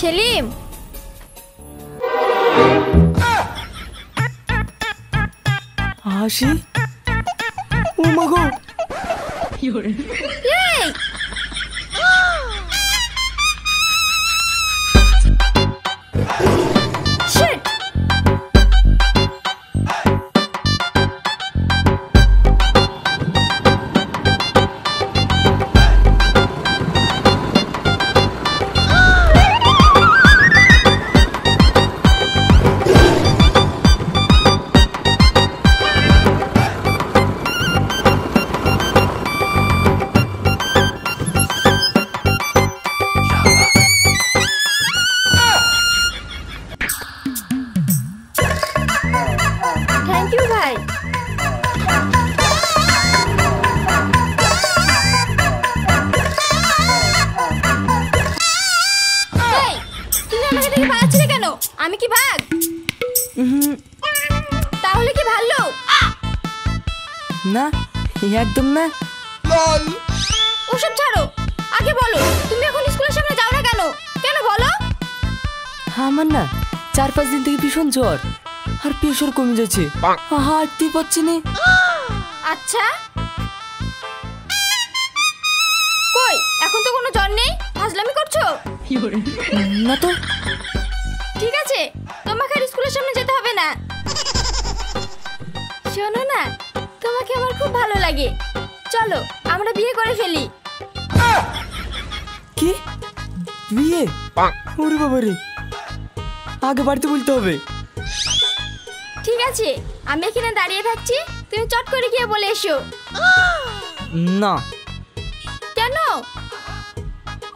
সেলিম, হাসি, ও মা গো, এই শিট, থ্যাংক ইউ ভাই। এই, তুমি আমাকে দেখে পালাচ্ছিলে কেন? আমি কি বাঘ? তাহলে কি ভাল্লুক? না একদম না। ওসব ছাড়ো, আগে বলো তুমি এখন স্কুলের সামনে যাও না কেন? কেন বলো? আমার না 4-5 দিন থেকে ভীষণ জ্বর আর প্রেশার কমে যাচ্ছে, হাঁটতে পারছি না। আচ্ছা, কই এখন তো কোনো জ্বর নেই, ফাজলামি করছো? না তো। ঠিক আছে, তোমাকে আর স্কুলের সামনে যেতে হবে না। শোনো না, তোমাকে আমার খুব ভালো লাগে, চলো আমরা বিয়ে করে ফেলি। কি বিয়ে? ওরে বাবা রে, আগে বাড়িতে বলতে হবে। ঠিক আছে, আমি এখানে দাঁড়িয়ে থাকছি, তুমি চট করে গিয়ে বলে এসো। না। কেন?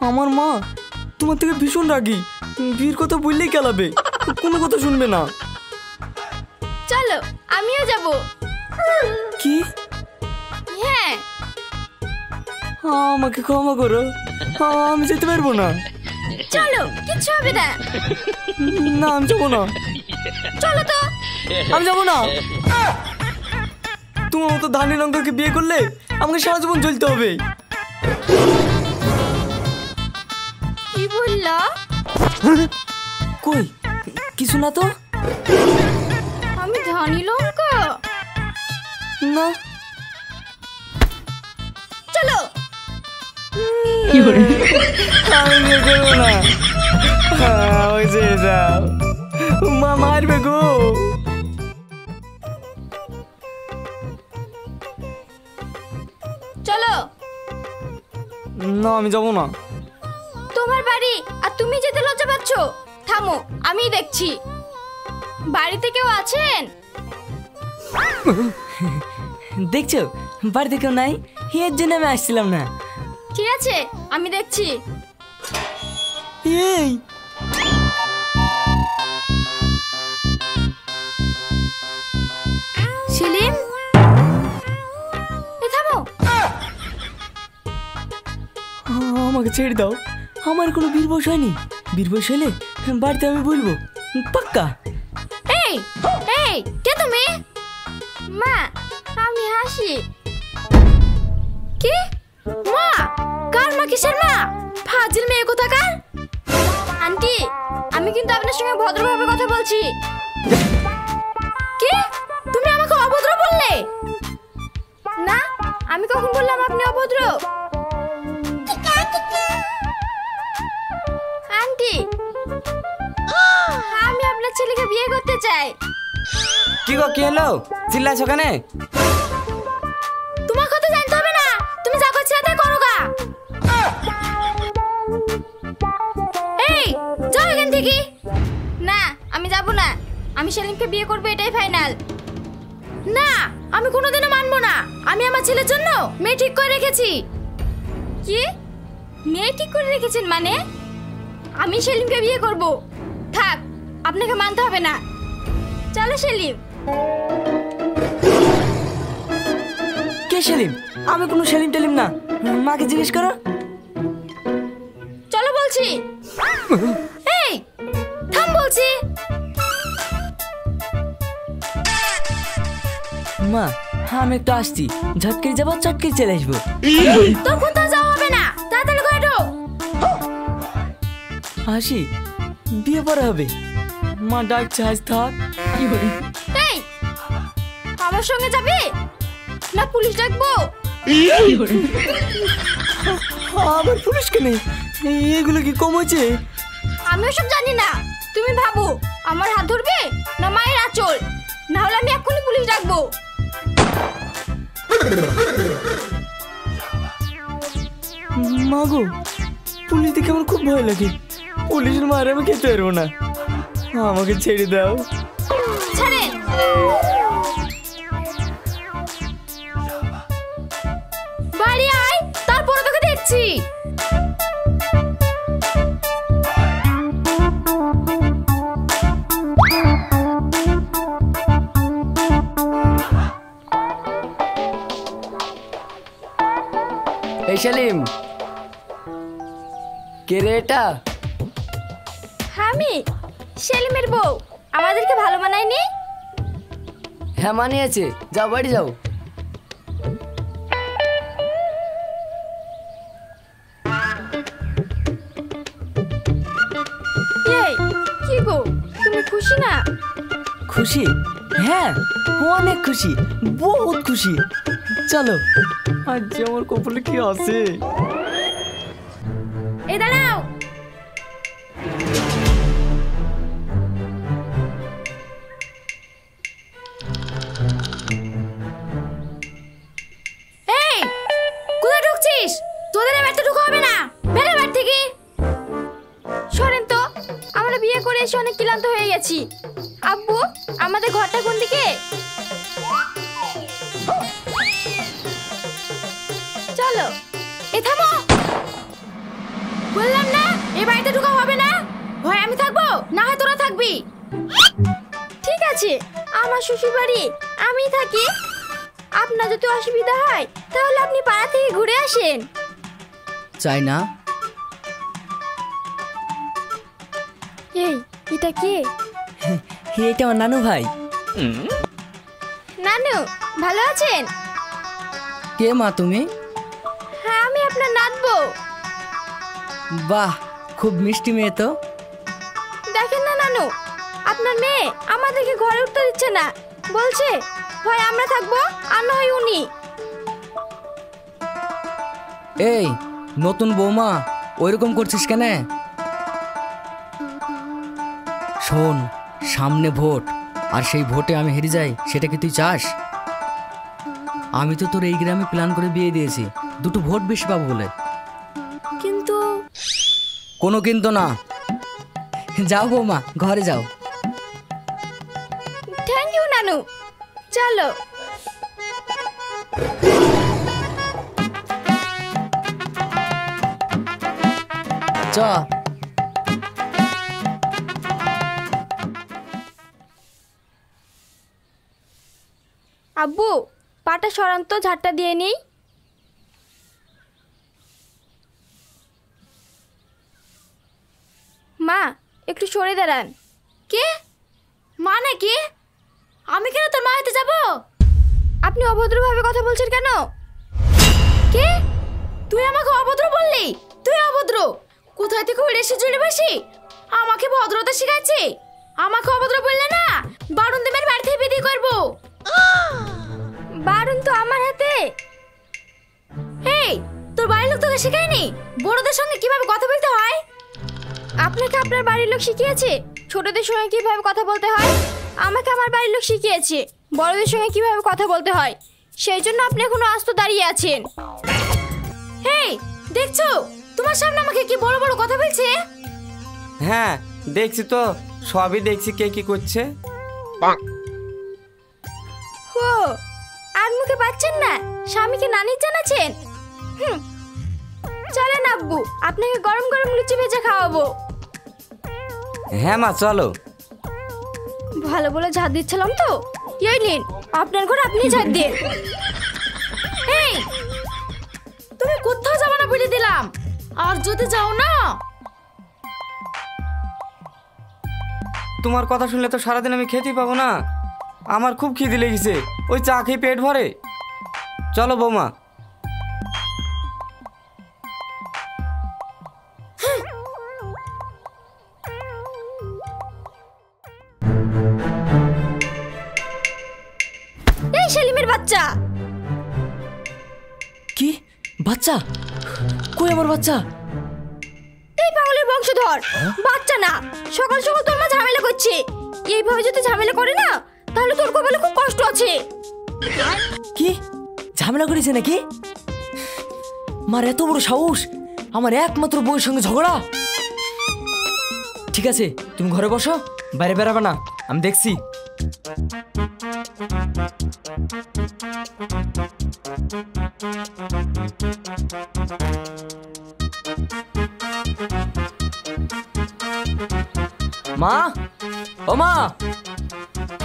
আমার মা তোমার থেকে ভীষণ রাগী, বিয়ের কথা বললেই কেলাবে, কোনো কথা শুনবে না। চলো আমিও যাব। কি? হ্যাঁ। আমাকে ক্ষমা করো, আমি যেতে পারবো না। চলো, কিচ্ছু হবে না। না আমি যাবো না। চলো তো। আমি যাবো না। তোমার মতো ধানি লঙ্কাকে বিয়ে করলে আমাকে সারা জীবন চলতে হবে। কি বললা? কই কিছু না তো। আমি ধানি লঙ্কা? না। চলো। আমি বিয়ে করবো না। ওই ছেড়ে দাও, মা মারবে গো। চলো। না আমি যাবো না। তোমার বাড়ি আর তুমি যেতে লজ্জা পাচ্ছ? থামো, আমি দেখছি। বাড়িতে কেউ আছেন? দেখছো বাড়িতে কেউ নাই, এর জন্য আমি আসছিলাম না। ঠিক আছে, আমি দেখছি। এই সেলিম, এ থামো। আমাকে ছেড়ে দাও, আমার কোনো বীর বয়স হয়নি। বীর বয়স হলে বাড়িতে আমি বলবো পাক্কা। এই এই, কে তুমি? মা, আমি হাসি। কি মা? কার মা? কিসের মা? ফাজিল মেয়ে কোথাকার। আন্টি, আমি কিন্তু আপনার সঙ্গে ভদ্রভাবে কথা বলছি। কি? তুমি আমাকে অভদ্র বললে? না, আমি কখন বললাম আপনি অভদ্র? আন্টি, আমি আপনার ছেলেকে বিয়ে করতে চাই। কি গো, কি হলো? চিল্লাছ ওখানে? তোমার কথা জানতে হবে না, তুমি যা করছো তাই করো গা। এই যাও এখান থেকে। না, আমি যাব না, আমি সেলিমকে বিয়ে করব, এটাই ফাইনাল। না, আমি কোনোদিনও মানবো না। আমি আমার ছেলের জন্য মেয়ে ঠিক করে রেখেছি। কি? মেয়ে ঠিক করে রেখেছেন মানে? আমি সেলিমকে বিয়ে করব। থাক, আপনাকে মানতে হবে না। চলো সেলিম। কে সেলিম? আমি কোনো সেলিম টেলিম না, মাকে জিজ্ঞেস করো। চলো বলছি। এই থাম বলছি। মা আমি একটু আসছি, ঝটকে যাবো, চটকে চলে আসবো। তখন তো যাওয়া হবে না, তাড়াতাড়ি ঘরে ঢোক। হাসি বিয়ে পরে হবে। মা ডাকছে, আজ থাক। এই আমার সঙ্গে যাবে না পুলিশ ডাকবো? আবার পুলিশ কেন? এগুলো কি কম হয়েছে? আমি ওসব জানি না, তুমি ভাবো আমার হাত ধরবে না মায়ের আঁচল, না হলে আমি এক্ষুনি পুলিশ ডাকবো। মা গো, পুলিশ দেখে আমার খুব ভয় লাগে। পুলিশের মারে আমি খেতে পারবো না, আমাকে ছেড়ে দাও। ছাড়েন। বাড়ি আয়, তারপরে তোকে দেখছি। এই সেলিম, কে রে এটা? আমি সেলিমের বউ। আমাদেরকে ভালো মানায়নি? হ্যাঁ মানিয়েছে, যাও বাড়ি যাও। এই কি গো, তুমি খুশি না? খুশি? হ্যাঁ অনেক খুশি, বহুত খুশি। চলো, আজ আমার কপালে কি আছে। এই দাঁড়াও। এই কোথায় ঢুকছিস? তোদের এবার তো ঢুকা হবে না, বেরো বাড়ি থেকে। শোনেন তো, আমরা বিয়ে করে এসে অনেক ক্লান্ত হয়ে গেছি। আব্বু, আমাদের ঘরটা কোন দিকে? চলো। এ থামো, বললাম না এই বাড়িতে ঢুকা হবে না। হয় আমি থাকবো, না হয় তোরা থাকবি। ঠিক আছে, আমার শ্বশুর বাড়ি আমি থাকি। আপনার যদি অসুবিধা হয় তাহলে আপনি পাড়া থেকে ঘুরে আসেন। চাই না। এই এটা কে? এটা আমার নানু ভাই। নানু, ভালো আছেন? কে মা তুমি? হ্যাঁ, আমি আপনার নাতবো। বাহ, খুব মিষ্টি মেয়ে তো। দেখেন না নানু, আপনার মেয়ে আমাদেরকে ঘরে উঠতে দিচ্ছে না। বলছে হয় আমরা থাকবো আর না হয় উনি। এই নতুন বৌমা, ওইরকম করছিস কেন? শোন, সামনে ভোট, আর সেই ভোটে আমি হেরে যাই, সেটা কি তুই চাস? আমি তো তোর এই গ্রামে প্ল্যান করে বিয়ে দিয়েছি, দুটো ভোট বেশি পাবো বলে। কিন্তু কোনো কিন্তু না। যাও বৌমা, ঘরে যাও। থ্যাংক ইউ নানু, চলো। চ। আব্বু, পাটা সরান তো, ঝাড়টা দিয়ে নেই। মা, একটু সরে দাঁড়ান। কে? মা নাকি? আমি কেন তোর মা হতে যাব? আপনি অভদ্রভাবে কথা বলছেন কেন? কে? তুই আমাকে অভদ্র বললি? তুই অভদ্র? কোথায় থেকে উড়ে এসে চলে বসি? আমাকে ভদ্রতা শিখাচ্ছে? আমাকে অভদ্র বললে না, বারুন দেবের বাড়ি থেকে বিদায় করবো। বারুন তো আমার হাতে। এই, তোর বাড়ির লোক তোকে শেখায়নি বড়দের সঙ্গে কিভাবে কথা বলতে হয়? আপনাকে আপনার বাড়ির লোক শিখিয়েছে ছোটদের সঙ্গে কিভাবে কথা বলতে হয়? আমাকে আমার বাড়ির লোক শিখিয়েছে বড়দের সঙ্গে কিভাবে কথা বলতে হয়। সেই জন্য আপনি এখনো আস্ত দাঁড়িয়ে আছেন। হেই, দেখছো তোমার সামনে আমাকে কি বড় বড় কথা বলছে? হ্যাঁ দেখছি তো, সবই দেখছি কে কি করছে। ও, আর মুখে পাচ্ছেন না, স্বামীকে নানির জানাচ্ছেন। চলেন আব্বু, আপনাকে গরম গরম লুচি ভেজে খাওয়াবো। হ্যাঁ মা চলো। ভালো বলে ঝাড় দিচ্ছিলাম তো, এই নিন আপনার ঘর, আপনি ঝাড় দিন। এই, তুমি কোথাও যাবে না বলে দিলাম, আর যদি যাও না। তোমার কথা শুনলে তো সারাদিন আমি খেতেই পাবো না। আমার খুব খিদে লেগেছে, ওই চা খেয়ে পেট ভরে। চলো বৌমা। বাচ্চা। কি বাচ্চা? কই আমার বাচ্চা? এই পাগলের বংশধর, বাচ্চা না। সকাল সকাল তোর মা ঝামেলা করছে। এইভাবে যদি ঝামেলা করে না, তাহলে তোর কপালে খুব কষ্ট আছে। কি ঝামেলা করেছে নাকি? মার এত বড় সাহস, আমার একমাত্র বউয়ের সঙ্গে ঝগড়া। ঠিক আছে, তুমি ঘরে বসো, বাইরে বেরাবে না, আমি দেখছি। মা, ও মা,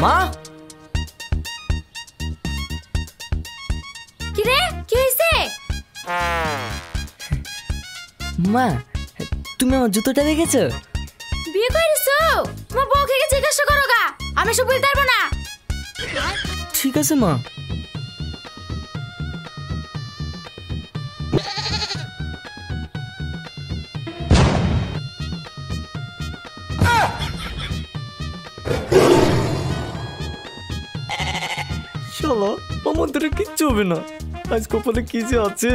মা। কি রে, কি হয়েছে? মা, তুমি আমার জুতোটা দেখেছো? বিয়ে করেছো? তোমার বউকে গিয়ে জিজ্ঞাসা করো গা, আমি সব বলতে পারবো না। ঠিক আছে মা। চলো, আমার তোরে কিচ্ছু হবে না। আজ কপালে কি যে আছে।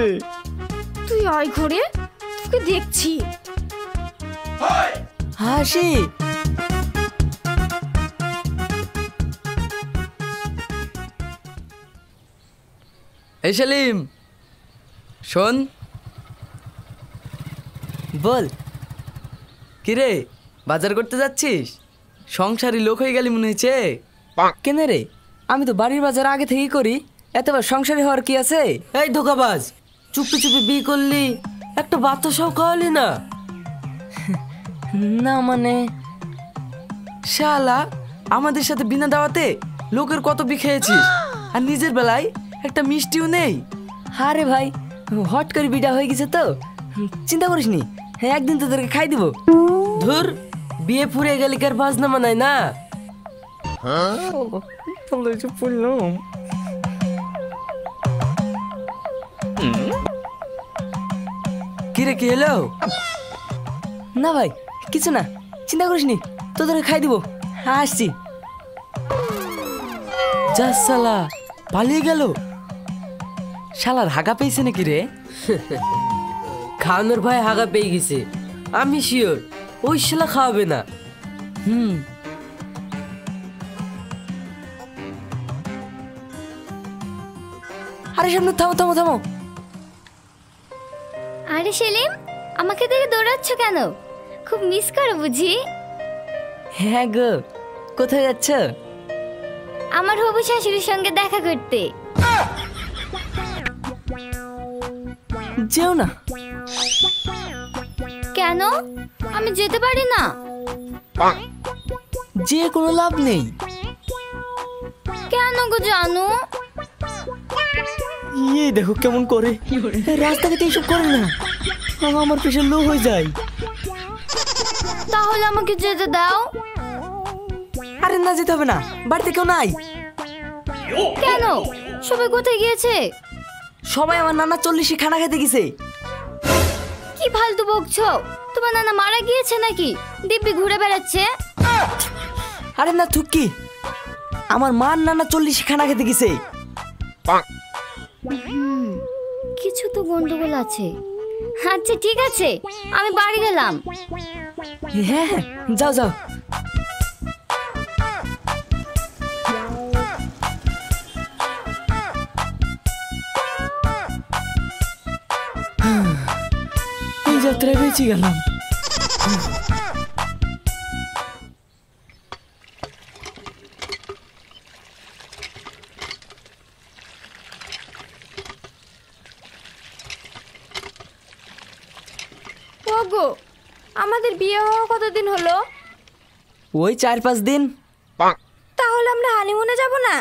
তুই আয় ঘরে, তোকে দেখছি। হাসি। এই সেলিম, শোন। বল। কিরে, বাজার করতে যাচ্ছিস? সংসারী লোক হয়ে গেলি মনে হয়েছে। কেন রে, আমি তো বাড়ির বাজার আগে থেকেই করি, এতবার সংসারী হওয়ার কি আছে? এই ধোকাবাজ, চুপি চুপি বিয়ে করলি, একটা বাচ্চা সব খাওয়ালি না? না মানে শালা, আমাদের সাথে বিনা দাওয়াতে লোকের কত বি খেয়েছিস, আর নিজের বেলায় একটা মিষ্টিও নেই। আরে ভাই, হট করে বিটা হয়ে গেছে তো, চিন্তা করিস নি, একদিন তোদেরকে খাই দিব। ধুর, বিয়ে ফুরে গেলি কার বাজনা মানায় না। কিরে, কি হলো? না ভাই, কিছু না, চিন্তা করিস নি, তোদেরকে খাই দিব। আসছি। যা শালা, পালিয়ে গেল। শালার হাগা পেয়েছে নাকি রে? খাওয়ানোর ভাই হাগা পেয়ে গেছে, আমি শিওর ওই শালা খাওয়াবে না। আরে সামনে থামো থামো থামো। আরে সেলিম, আমাকে দেখে দৌড়াচ্ছ কেন? খুব মিস করো বুঝি? হ্যাঁ গো, কোথায় যাচ্ছ? আমার হবু শাশুড়ির সঙ্গে দেখা করতে। যেও না। কেন? আমি যেতে পারি না? যে কোনো লাভ নেই। কেন গো জানু? ইয়ে দেখো কেমন করে, রাস্তাঘাটে এইসব করে না, আমার প্রেশার লো হয়ে যায়। তাহলে আমাকে যেতে দাও। আরে না, যেতে হবে না, বাড়িতে কেউ নাই। কেন? সবাই কোথায় গিয়েছে? সবাই আমার নানা 40 খানা খেতে গেছে। কি ফালতু বকছো? তোমার নানা মারা গিয়েছে নাকি? দিব্যি ঘুরে বেড়াচ্ছে। আরে না থুকি, আমার মার নানা 40 খানা খেতে গেছে। কিছু তো গন্ডগোল আছে। আচ্ছা ঠিক আছে, আমি বাড়ি গেলাম। হ্যাঁ হ্যাঁ, যাও যাও। এই যাত্রায় বেঁচে গেলাম। ওগো, আমাদের বিয়ে হওয়া কতদিন হলো? ওই 4-5 দিন। তাহলে আমরা হানিমুনে যাব না?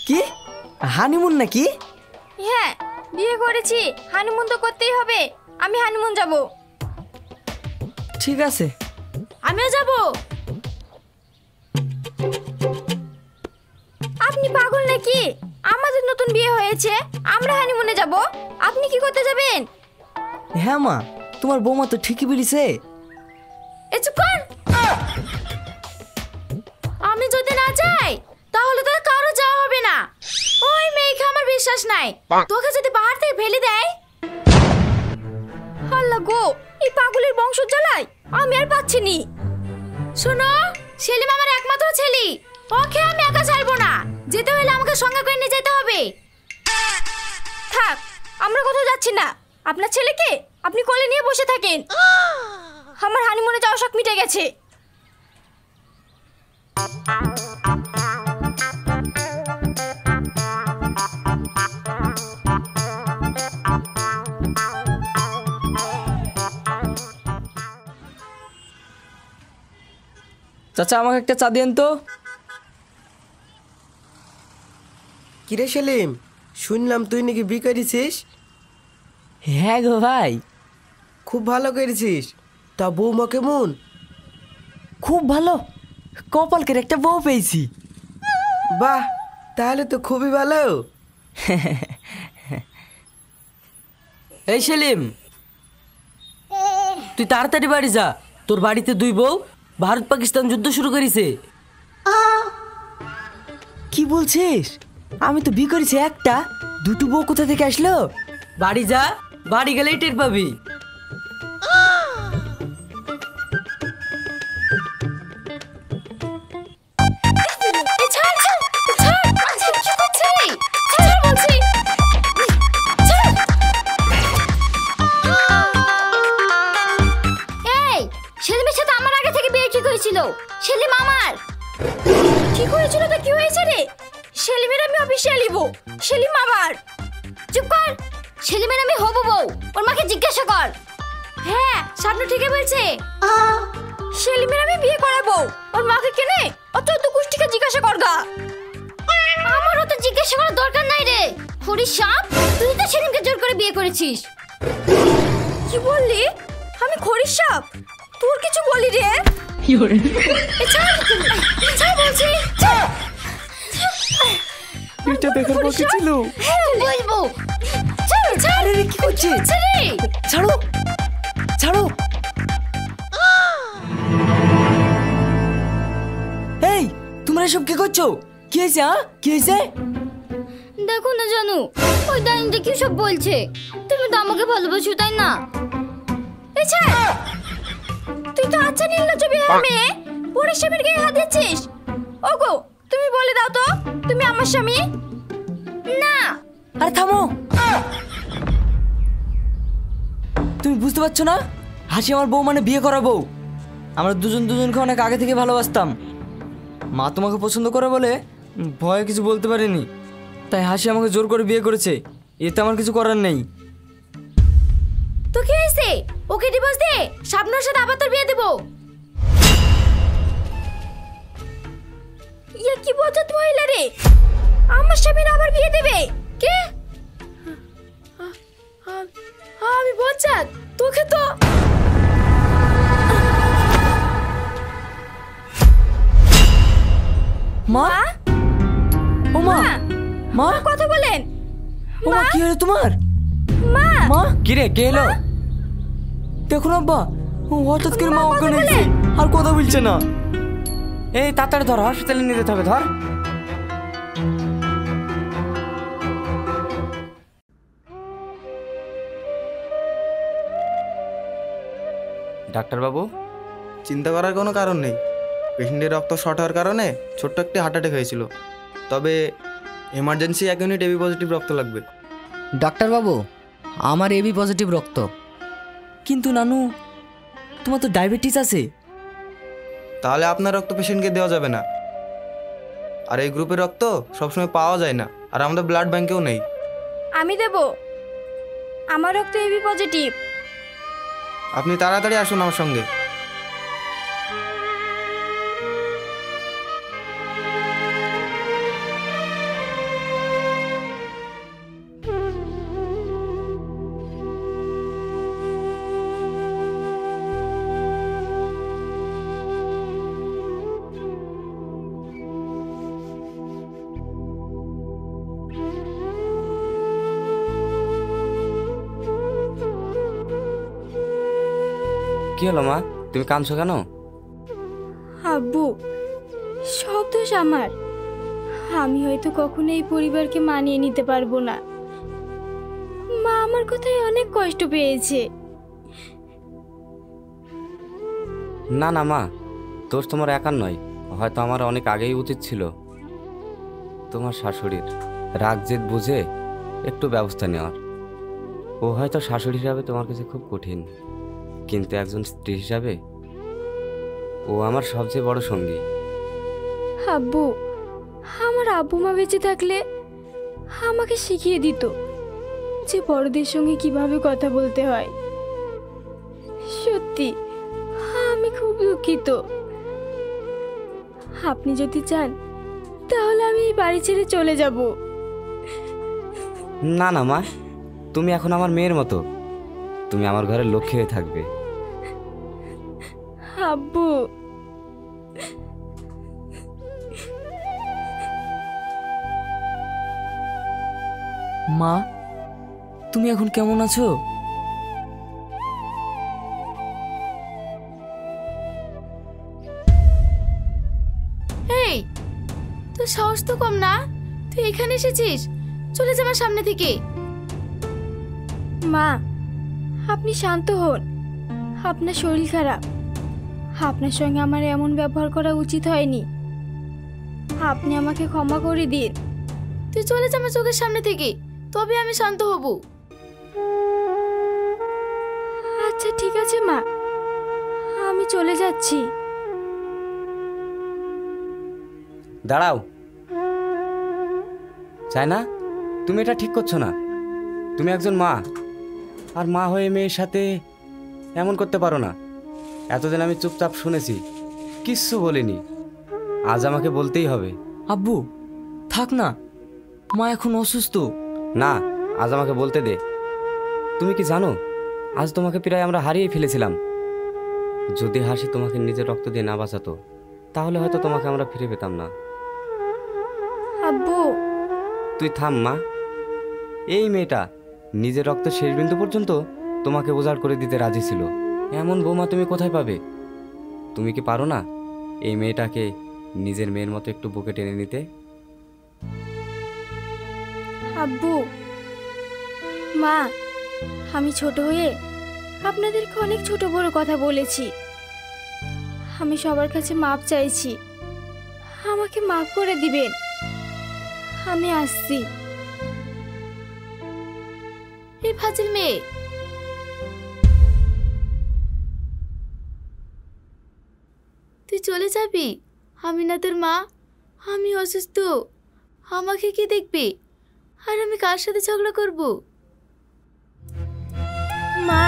কি হানিমুন নাকি? হ্যাঁ, বিয়ে করেছি, হানিমুন তো করতেই হবে। আমি হানিমুন যাব। ঠিক আছে, আমিও যাব। আপনি পাগল নাকি? আমাদের নতুন বিয়ে হয়েছে, আমরা হানিমুনে যাব। আপনি কি করতে যাবেন? হ্যাঁ মা, তোমার বৌমা তো ঠিকই বলিছে। এ চুপ কর। আমি যদি না যাই তাহলে তো আর কারো যাওয়া হবে না। ওই মেয়েকে আমার বিশ্বাস নাই, তোকে যদি বাহার থেকে ফেলে দেয়। আল্লাহ গো, এই পাগলের বংশ জ্বালায় আমি আর পাচ্ছি নি। শোনো, সেলিম আমার একমাত্র ছেলে, ওকে আমি একা ছাড়বো না। যেতে হলে আমাকে সঙ্গে করে নিয়ে যেতে হবে। থাক, আমরা কোথাও যাচ্ছি না। আপনার ছেলেকে আপনি কোলে নিয়ে বসে থাকেন। আমার হানিমুনে যাওয়ার শখ মিটে গেছে। চাচা আমাকে একটা চা দেন তো। কিরে সেলিম, শুনলাম তুই নাকি বিয়ে করেছিস? হ্যাঁ গো ভাই, খুব ভালো করেছিস। তা বৌমা কেমন? খুব ভালো, কপালকের একটা বউ পেয়েছি। বাহ, তাহলে তো খুবই ভালো। এই সেলিম, তুই তাড়াতাড়ি বাড়ি যা। তোর বাড়িতে 2 বউ, ভারত পাকিস্তান যুদ্ধ শুরু করেছে। কি বলছিস? আমি তো বিয়ে করেছি একটা, 2টো বউ কোথা থেকে আসলো? বাড়ি যা, বাড়ি গেলেই টের পাবি। এই ছাড়, ছাড়, ছাড়, ছাড়, কি করছিস? ছাড় বলছি। ছাড়। এই, সেলিমের সাথে আমার আগে থেকে বিয়ে ঠিক হয়েছিল। সেলিম আমার। ঠিক হয়েছিল তো কি হয়েছে রে? সেলিমের আমি অফিসিয়ালি বউ, সেলিম আমার। চুপ কর। সেলিমের আমি হবো বউ, ওর মাকে জিজ্ঞাসা কর। হ্যাঁ, সামনে ঠিকই বলছে। সেলিমের আমি বিয়ে করাবো, ওর মাকে কেনে অত তো কুষ্টিকে জিজ্ঞাসা করগা। আমার অত জিজ্ঞাসা করার দরকার নাই রে। হরি সাপ, তুই তো সেলিমকে জোর করে বিয়ে করেছিস। কি বললি? আমি খরিস সাপ? তোর কিছু বলি রে? ছাড়, ছাড় বলছি। ছাড়। এটা দেখার বাকি ছিল। হ্যাঁ, বলবো। ছাড়, ছাড়। আরে কি করছিস? ছেড়ে। ছাড়ো, ছাড়ো। এই, তোমরা এসব কি করছো? কি হয়েছে? কি হয়েছে? দেখো না জানু, ওই ডাইনিটা কি সব বলছে। তুমি তো আমাকে ভালোবাসো, তাই না? এই ছাড়। তুই তো আচ্ছা নির্লজ্জ বিহার মেয়ে, পরের স্বামীর গায়ে হাত দিচ্ছিস। ওগো, তুমি বলে দাও তো, তুমি আমার স্বামী না? আরে থামো। তুমি বুঝতে পারছো না? হাসি আমার বউ মানে বিয়ে করা বউ। আমরা দুজনকে অনেক আগে থেকে ভালোবাসতাম। মা তোমাকে পছন্দ করে বলে ভয়ে কিছু বলতে পারিনি, তাই হাসি আমাকে জোর করে বিয়ে করেছে। এতে আমার কিছু করার নেই। তো কি হয়েছে? ওকে ডিভোর্স দে, শাবনুর সাথে আবার তোর বিয়ে দেবো। ইয়া কি বলছো মহিলা রে? আমার স্বামীর আবার বিয়ে দেবে? কে? আমি বলছাত তোকে তো। মা, ও মা, মা, কথা বলেন। ও মা, কি হলো তোমার? মা, মা, কি রে, কে এলো? দেখুন আব্বা, হঠাৎ করে মা ওখানে এসে আর কথা বলছে না। এই তাড়াতাড়ি ধর, হসপিটালে নিয়ে যেতে হবে। ধর। ডাক্তারবাবু, চিন্তা করার কোনো কারণ নেই। পেশেন্টের রক্ত শর্ট হওয়ার কারণে ছোট্ট একটি হার্ট অ্যাটাক হয়েছিল। তবে এমার্জেন্সি 1 ইউনিট এবি পজিটিভ রক্ত লাগবে। ডাক্তারবাবু, আমার এবি পজিটিভ রক্ত। কিন্তু নানু, তোমার তো ডায়াবেটিস আছে। তাহলে আপনার রক্ত পেশেন্টকে দেওয়া যাবে না। আর এই গ্রুপের রক্ত সবসময় পাওয়া যায় না, আর আমাদের ব্লাড ব্যাংকেও নেই। আমি দেব। আমার রক্ত এবি পজিটিভ। আপনি তাড়াতাড়ি আসুন আমার সঙ্গে। কি হলো মা, তুমি কাঁদছো কেন? আব্বু, সব দোষ আমার। আমি হয়তো কখনো এই পরিবারকে মানিয়ে নিতে পারবো না। মা আমার কথায় অনেক কষ্ট পেয়েছে। না না মা, দোষ তোমার একার নয়, হয়তো আমার অনেক আগেই উচিত ছিল তোমার শাশুড়ির রাগ জেদ বুঝে একটু ব্যবস্থা নেওয়ার। ও হয়তো শাশুড়ি হিসাবে তোমার কাছে খুব কঠিন, কিন্তু একজন স্ত্রী হিসাবে ও আমার সবচেয়ে বড় সঙ্গী। আব্বু, আমার আব্বু মা বেঁচে থাকলে আমাকে শিখিয়ে দিত যে বড়দের সঙ্গে কিভাবে কথা বলতে হয়। সত্যি আমি খুব দুঃখিত। আপনি যদি চান তাহলে আমি এই বাড়ি ছেড়ে চলে যাব। না না মা, তুমি এখন আমার মেয়ের মতো, তুমি আমার ঘরের লক্ষ্মী হয়ে থাকবে। আব্বু, মা, তুমি এখন কেমন আছো? এই তোর সাহস তো কম না, তুই এখানে এসেছিস? চলে যা আমার সামনে থেকে। মা, আপনি শান্ত হন। আপনার শরীর খারাপ, আপনার সঙ্গে আমার এমন ব্যবহার করা উচিত হয়নি। আপনি আমাকে ক্ষমা করে দিন। তুই চলে যা আমার চোখের সামনে থেকে, তবে আমি শান্ত হব। আচ্ছা ঠিক আছে মা, আমি চলে যাচ্ছি। দাঁড়াও, চাই না, তুমি এটা ঠিক করছো না। তুমি একজন মা, আর মা হয়ে মেয়ের সাথে এমন করতে পারো না। এতদিন আমি চুপচাপ শুনেছি, কিচ্ছু বলিনি, আজ আমাকে বলতেই হবে। আব্বু থাক না, মা এখন অসুস্থ। না, আজ আমাকে বলতে দে। তুমি কি জানো, আজ তোমাকে প্রায় আমরা হারিয়ে ফেলেছিলাম। যদি হাসি তোমাকে নিজের রক্ত দিয়ে না বাঁচাতো, তাহলে হয়তো তোমাকে আমরা ফিরে পেতাম না। আব্বু, তুই থাম মা। এই মেয়েটা নিজের রক্তের শেষ বিন্দু পর্যন্ত তোমাকে উজাড় করে দিতে রাজি ছিল। এমন বৌমা তুমি কোথায় পাবে? তুমি কি পারো না এই মেয়েটাকে নিজের মেয়ের মতো একটু বুকে টেনে নিতে? আব্বু, মা, আমি ছোট হয়ে আপনাদেরকে অনেক ছোট বড় কথা বলেছি। আমি সবার কাছে মাপ চাইছি, আমাকে মাফ করে দিবেন। আমি আসছি। এই ফাজিল মেয়ে, তুই চলে যাবি? আমি না তোর মা, আমি অসুস্থ, আমাকে কি দেখবে? আর আমি কার সাথে ঝগড়া করব? মা,